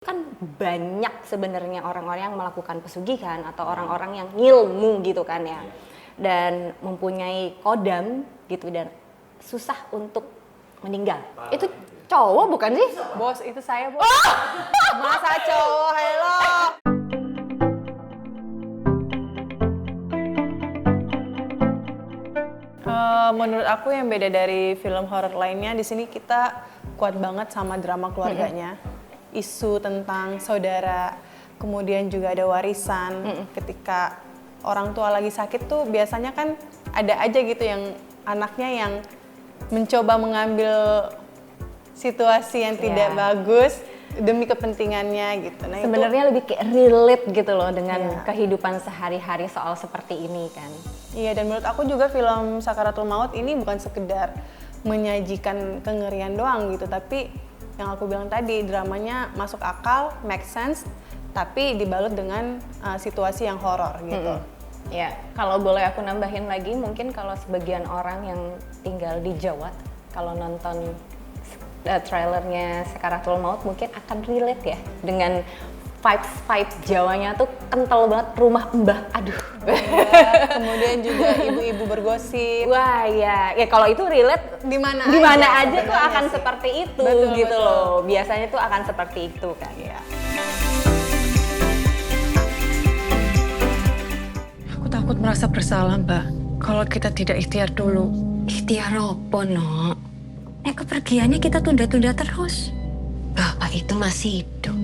Kan banyak sebenarnya orang-orang yang melakukan pesugihan atau orang-orang yang ngilmu gitu kan ya, dan mempunyai kodam gitu dan susah untuk meninggal. Itu cowok bukan sih? Bos, itu saya bos. Masa cowok, hello. Menurut aku yang beda dari film horor lainnya, di sini kita kuat banget sama drama keluarganya. Isu tentang saudara, kemudian juga ada warisan. Ketika orang tua lagi sakit tuh biasanya kan ada aja gitu yang anaknya yang mencoba mengambil situasi yang tidak bagus demi kepentingannya gitu. Nah, sebenarnya lebih kayak relate gitu loh dengan kehidupan sehari-hari soal seperti ini kan. Iya, dan menurut aku juga film Sakaratul Maut ini bukan sekedar menyajikan kengerian doang gitu, tapi yang aku bilang tadi, dramanya masuk akal, make sense, tapi dibalut dengan situasi yang horor gitu. Ya, kalau boleh aku nambahin lagi, mungkin kalau sebagian orang yang tinggal di Jawa, kalau nonton trailernya Sakaratul Maut mungkin akan relate ya dengan vibes Jawanya tuh kental banget, rumah mbah, aduh. Ya, kemudian juga ibu-ibu bergosip. Wah ya kalau itu relate di mana aja tuh akan sih. seperti itu Betul. loh. Biasanya tuh akan seperti itu kan ya. Aku takut merasa bersalah, Mbak. Kalau kita tidak ikhtiar dulu. Ikhtiar apa, Nok? Nek kepergiannya kita tunda-tunda terus. Bapak itu masih hidup.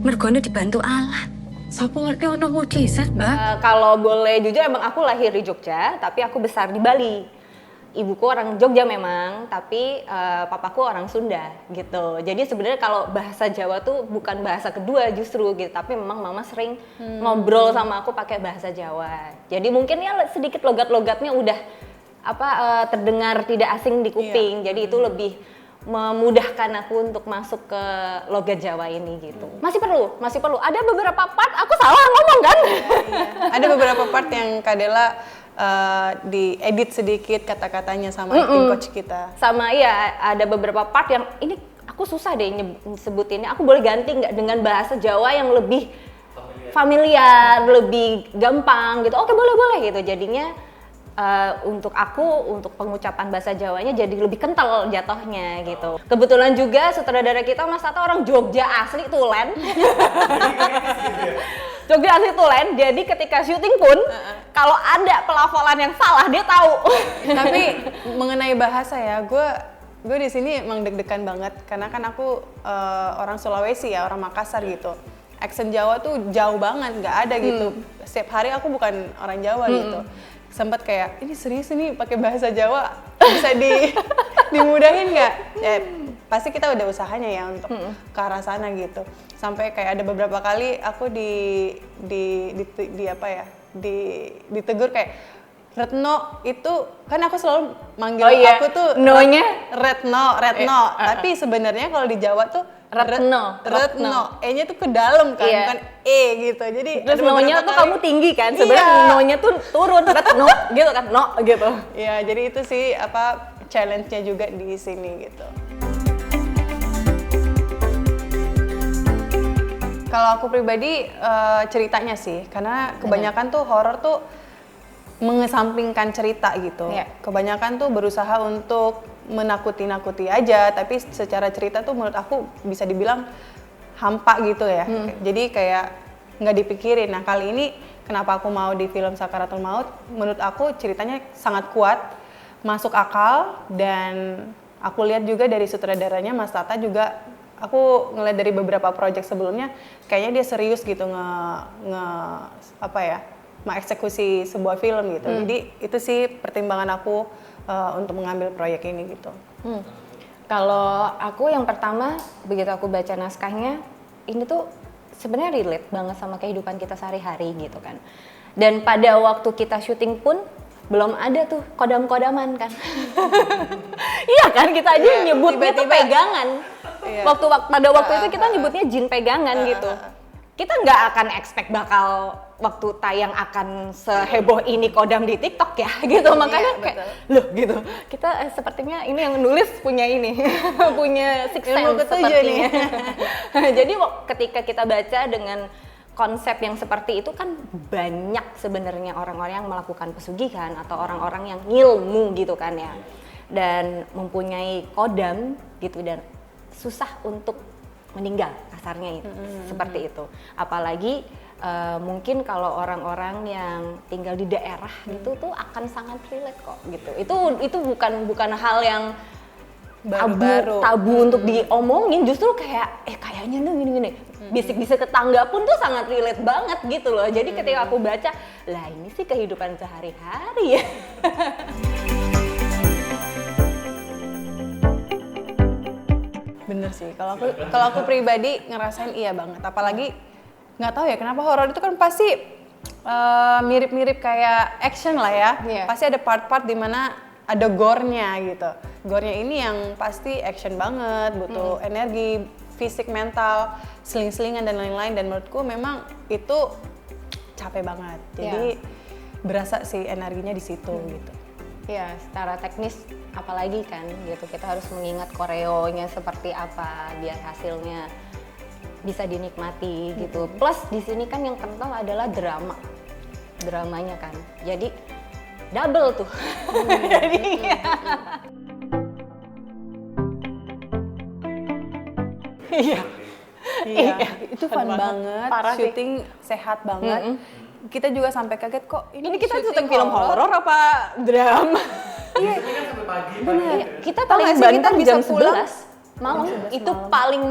Mergone dibantu Allah. Sapa ngerti ono mujizat, Mbak? Kalau boleh jujur, emang aku lahir di Jogja, tapi aku besar di Bali. Ibuku orang Jogja memang, tapi papaku orang Sunda gitu. Jadi sebenarnya kalau bahasa Jawa tuh bukan bahasa kedua justru gitu, tapi memang mama sering ngobrol sama aku pakai bahasa Jawa. Jadi mungkin ya sedikit logat-logatnya udah terdengar tidak asing di kuping. Jadi itu lebih memudahkan aku untuk masuk ke logat Jawa ini gitu. Masih perlu. Ada beberapa part aku salah ngomong kan? Iya. Ada beberapa part yang Kadela diedit sedikit kata-katanya sama acting coach kita. Sama ada beberapa part yang ini aku susah deh sebutinnya. Aku boleh ganti nggak dengan bahasa Jawa yang lebih familiar, lebih gampang gitu. Oke, boleh gitu. Jadinya untuk pengucapan bahasa Jawanya jadi lebih kental jatuhnya gitu. Kebetulan juga sutradara kita Mas Tata orang Jogja asli Tulen. Jogja asli Tulen, jadi ketika syuting pun kalau ada pelafalan yang salah dia tahu. Tapi mengenai bahasa ya, gue di sini emang deg-degan banget karena kan aku orang Sulawesi ya, orang Makassar gitu. Accent Jawa tuh jauh banget, nggak ada gitu. Setiap hari aku bukan orang Jawa gitu. Sempat kayak ini serius nih pakai bahasa Jawa bisa dimudahin nggak? Ya pasti kita udah usahanya ya untuk ke arah sana gitu. Sampai kayak ada beberapa kali aku ditegur kayak Retno itu kan aku selalu manggil aku tuh No-nya Retno. Tapi sebenarnya kalau di Jawa tuh Retno. E-nya tuh ke dalam kan, bukan E gitu. Jadi terus no-nya tuh kamu tinggi kan, sebenarnya no-nya tuh turun, Retno gitu kan, no gitu. Iya, jadi itu sih challenge-nya juga di sini gitu. Kalau aku pribadi ceritanya sih, karena kebanyakan tuh horor tuh mengesampingkan cerita gitu. Kebanyakan tuh berusaha untuk menakuti-nakuti aja, tapi secara cerita tuh menurut aku bisa dibilang hampa gitu ya. Jadi kayak nggak dipikirin. Nah kali ini kenapa aku mau di film Sakaratul Maut, menurut aku ceritanya sangat kuat, masuk akal, dan aku lihat juga dari sutradaranya Mas Tata juga, aku ngeliat dari beberapa project sebelumnya, kayaknya dia serius gitu mengeksekusi sebuah film gitu. Jadi itu sih pertimbangan aku untuk mengambil proyek ini gitu. Kalau aku yang pertama, begitu aku baca naskahnya, ini tuh sebenarnya relate banget sama kehidupan kita sehari-hari gitu kan. Dan pada waktu kita syuting pun belum ada tuh kodam-kodaman kan. Iya kan, kita aja nyebutnya tuh pegangan. Pada waktu itu kita nyebutnya jin pegangan gitu. Kita nggak akan expect bakal waktu tayang akan seheboh ini kodam di TikTok ya gitu, makanya kayak loh gitu, kita sepertinya ini yang nulis punya ini punya sixth sense sepertinya. Jadi ketika kita baca dengan konsep yang seperti itu kan banyak sebenarnya orang-orang yang melakukan pesugihan atau orang-orang yang ngilmu gitu kan ya, dan mempunyai kodam gitu dan susah untuk meninggal kasarnya itu seperti itu. Apalagi mungkin kalau orang-orang yang tinggal di daerah gitu tuh akan sangat relate kok gitu. Itu bukan hal yang tabu untuk diomongin, justru kayak kayaknya tuh gini-gini. Bisik-bisik tetangga pun tuh sangat relate banget gitu loh. Jadi ketika aku baca, lah ini sih kehidupan sehari-hari ya. Bener sih, kalau aku pribadi ngerasain iya banget. Apalagi nggak tahu ya kenapa horor itu kan pasti mirip-mirip kayak action lah ya. Yeah. Pasti ada part-part dimana ada gore-nya gitu. Gore-nya ini yang pasti action banget, butuh energi, fisik, mental, seling-selingan dan lain-lain. Dan menurutku memang itu capek banget. Jadi berasa sih energinya di situ gitu. Ya, secara teknis apalagi kan gitu, kita harus mengingat koreonya seperti apa biar hasilnya bisa dinikmati gitu. Plus di sini kan yang kental adalah dramanya kan, jadi double tuh. Iya, itu fun banget, syuting sehat banget. Kita juga sampai kaget kok ini kita syuting film horor apa drama. Iya. Kita paling banter jam 11 malam. Itu paling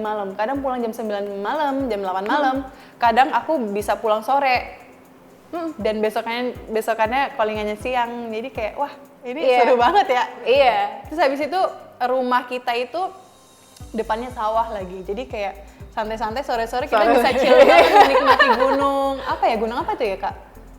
malam. Kadang pulang jam 9 malam, jam 8 malam. Kadang aku bisa pulang sore. Dan besokannya callingannya siang. Jadi kayak wah, ini seru banget ya. Iya. Terus habis itu rumah kita itu depannya sawah lagi. Jadi kayak santai-santai sore-sore kita bisa chill banget menikmati gunung. Gunung apa tuh ya, Kak?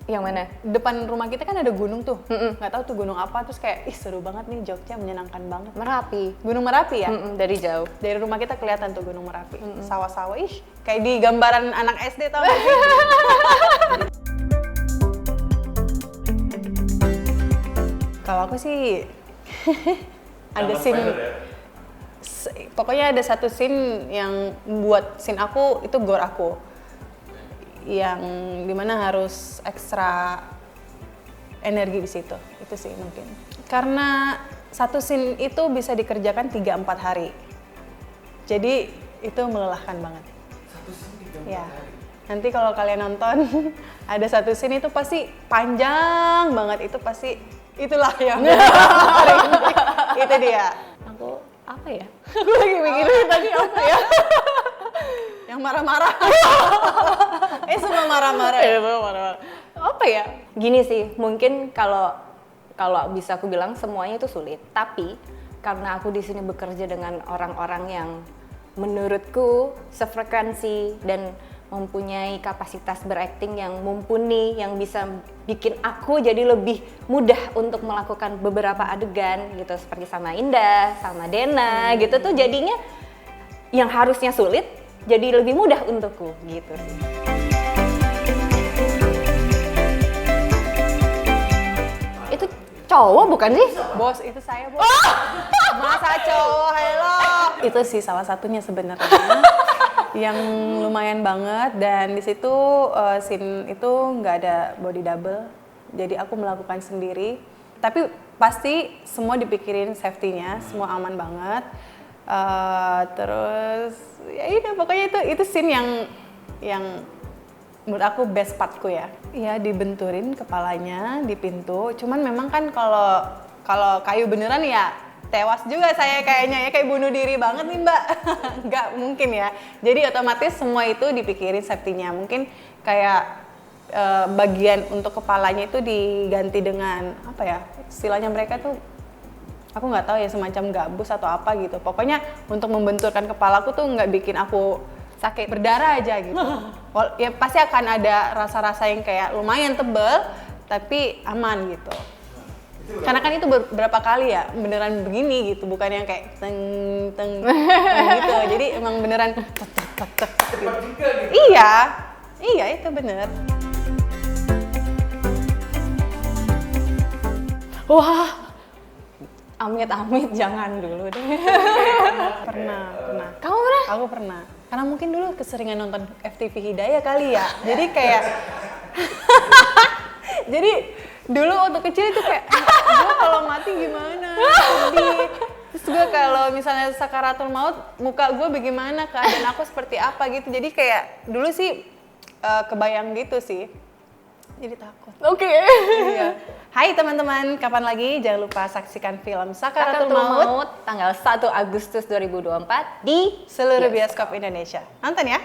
Yang mana? Depan rumah kita kan ada gunung tuh. Nggak tahu tuh gunung apa, terus kayak seru banget nih, Jogja menyenangkan banget. Merapi. Gunung Merapi ya? Dari jauh. Dari rumah kita kelihatan tuh Gunung Merapi. Sawah-sawah, kayak di gambaran anak SD tau gak sih? Kalau aku sih ada scene, pokoknya ada satu scene yang buat scene aku itu gore aku, yang dimana harus ekstra energi di situ. Itu sih mungkin karena satu scene itu bisa dikerjakan 3-4 hari, jadi itu melelahkan banget. Satu scene 3-4 hari? Nanti kalau kalian nonton ada satu scene itu pasti panjang banget, itu pasti itulah yang itu dia. Aku apa ya? Aku lagi mikirin tadi apa ya? Yang marah-marah. Semua marah-marah. Apa ya? Gini sih, mungkin kalau bisa aku bilang semuanya itu sulit, tapi karena aku di sini bekerja dengan orang-orang yang menurutku sefrekuensi dan mempunyai kapasitas berakting yang mumpuni, yang bisa bikin aku jadi lebih mudah untuk melakukan beberapa adegan gitu, seperti sama Indah, sama Dena gitu tuh, jadinya yang harusnya sulit jadi lebih mudah untukku gitu sih. Itu cowok bukan sih? Bos, itu saya, Bos. Masa cowok, hello. Itu sih salah satunya sebenarnya. Yang lumayan banget, dan di situ scene itu nggak ada body double, jadi aku melakukan sendiri. Tapi pasti semua dipikirin safety-nya, semua aman banget. Terus ya ini pokoknya itu scene yang menurut aku best partku ya. Ya dibenturin kepalanya di pintu. Cuman memang kan kalau kayu beneran ya tewas juga saya kayaknya ya, kayak bunuh diri banget nih Mbak. Nggak mungkin ya. Jadi otomatis semua itu dipikirin safety-nya. Mungkin kayak bagian untuk kepalanya itu diganti dengan apa ya, istilahnya mereka tuh aku nggak tahu ya, semacam gabus atau apa gitu. Pokoknya untuk membenturkan kepalaku tuh nggak bikin aku sakit, berdarah aja gitu. Ya pasti akan ada rasa-rasa yang kayak lumayan tebel tapi aman gitu. Karena kan itu beberapa kali ya beneran begini gitu, bukan yang kayak teng gitu. Jadi emang beneran tek gitu. Iya, Iya, itu bener. Wah, amit-amit jangan dulu deh. Pernah. Kamu pernah? Aku pernah. Karena mungkin dulu keseringan nonton FTV Hidayah kali ya. Jadi kayak jadi dulu waktu kecil itu kayak gue kalau mati gimana? Sedih. Terus gue kalau misalnya sakaratul maut, muka gue bagaimana, keadaan aku seperti apa gitu. Jadi kayak dulu sih kebayang gitu sih. Jadi takut. Oke. Iya. Hai teman-teman, kapan lagi? Jangan lupa saksikan film Sakaratul Maut tanggal 1 Agustus 2024 di seluruh bioskop Indonesia. Nonton ya!